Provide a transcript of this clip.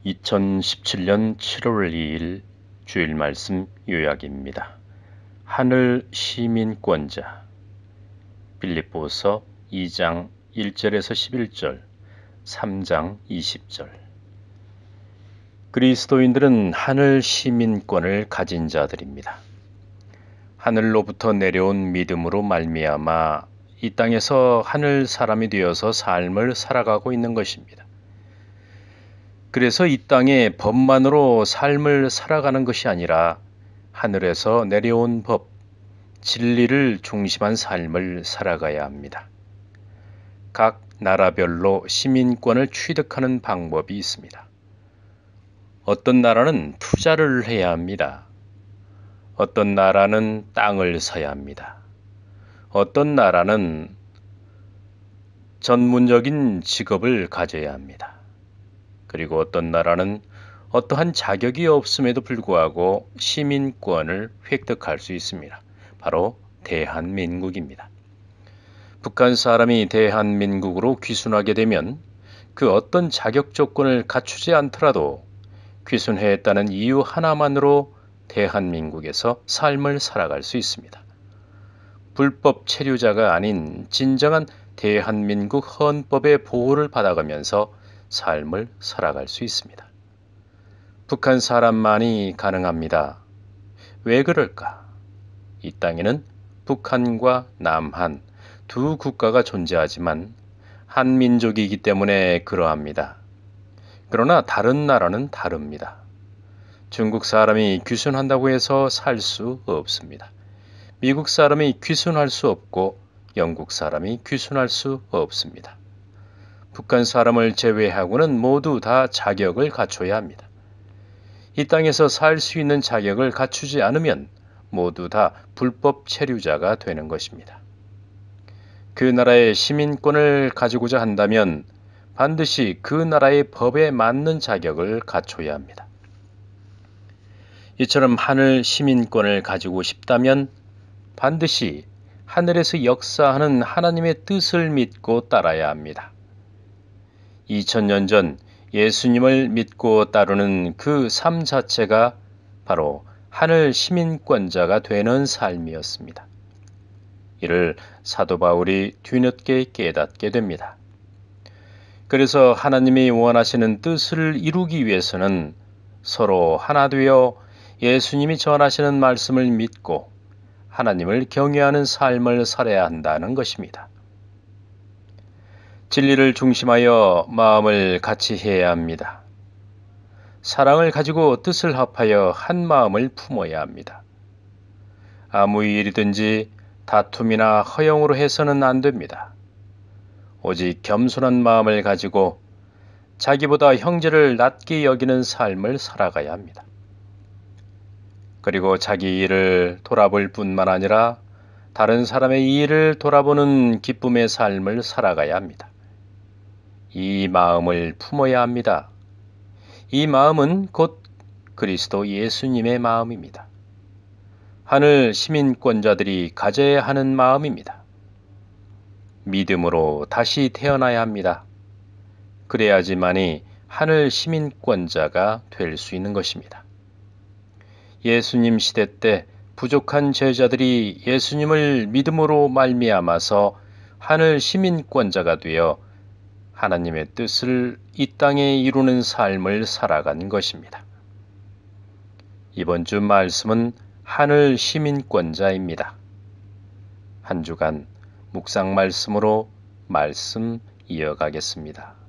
2017년 7월 2일 주일 말씀 요약입니다. 하늘 시민권자 빌립보서 2장 1절에서 11절, 3장 20절. 그리스도인들은 하늘 시민권을 가진 자들입니다. 하늘로부터 내려온 믿음으로 말미암아 이 땅에서 하늘 사람이 되어서 삶을 살아가고 있는 것입니다. 그래서 이 땅에 법만으로 삶을 살아가는 것이 아니라 하늘에서 내려온 법, 진리를 중심한 삶을 살아가야 합니다. 각 나라별로 시민권을 취득하는 방법이 있습니다. 어떤 나라는 투자를 해야 합니다. 어떤 나라는 땅을 사야 합니다. 어떤 나라는 전문적인 직업을 가져야 합니다. 그리고 어떤 나라는 어떠한 자격이 없음에도 불구하고 시민권을 획득할 수 있습니다. 바로 대한민국입니다. 북한 사람이 대한민국으로 귀순하게 되면 그 어떤 자격 조건을 갖추지 않더라도 귀순했다는 이유 하나만으로 대한민국에서 삶을 살아갈 수 있습니다. 불법 체류자가 아닌 진정한 대한민국 헌법의 보호를 받아가면서 삶을 살아갈 수 있습니다. 북한 사람만이 가능합니다. 왜 그럴까? 이 땅에는 북한과 남한 두 국가가 존재하지만 한 민족이기 때문에 그러합니다. 그러나 다른 나라는 다릅니다. 중국 사람이 귀순한다고 해서 살 수 없습니다. 미국 사람이 귀순할 수 없고 영국 사람이 귀순할 수 없습니다. 북한 사람을 제외하고는 모두 다 자격을 갖춰야 합니다. 이 땅에서 살 수 있는 자격을 갖추지 않으면 모두 다 불법 체류자가 되는 것입니다. 그 나라의 시민권을 가지고자 한다면 반드시 그 나라의 법에 맞는 자격을 갖춰야 합니다. 이처럼 하늘 시민권을 가지고 싶다면 반드시 하늘에서 역사하는 하나님의 뜻을 믿고 따라야 합니다. 2000년 전 예수님을 믿고 따르는 그 삶 자체가 바로 하늘 시민권자가 되는 삶이었습니다. 이를 사도 바울이 뒤늦게 깨닫게 됩니다. 그래서 하나님이 원하시는 뜻을 이루기 위해서는 서로 하나 되어 예수님이 전하시는 말씀을 믿고 하나님을 경외하는 삶을 살아야 한다는 것입니다. 진리를 중심하여 마음을 같이 해야 합니다. 사랑을 가지고 뜻을 합하여 한 마음을 품어야 합니다. 아무 일이든지 다툼이나 허영으로 해서는 안 됩니다. 오직 겸손한 마음을 가지고 자기보다 형제를 낮게 여기는 삶을 살아가야 합니다. 그리고 자기 일을 돌아볼 뿐만 아니라 다른 사람의 일을 돌아보는 기쁨의 삶을 살아가야 합니다. 이 마음을 품어야 합니다. 이 마음은 곧 그리스도 예수님의 마음입니다. 하늘 시민권자들이 가져야 하는 마음입니다. 믿음으로 다시 태어나야 합니다. 그래야지만이 하늘 시민권자가 될 수 있는 것입니다. 예수님 시대 때 부족한 제자들이 예수님을 믿음으로 말미암아서 하늘 시민권자가 되어 하나님의 뜻을 이 땅에 이루는 삶을 살아간 것입니다. 이번 주 말씀은 하늘 시민권자입니다. 한 주간 묵상 말씀으로 말씀 이어가겠습니다.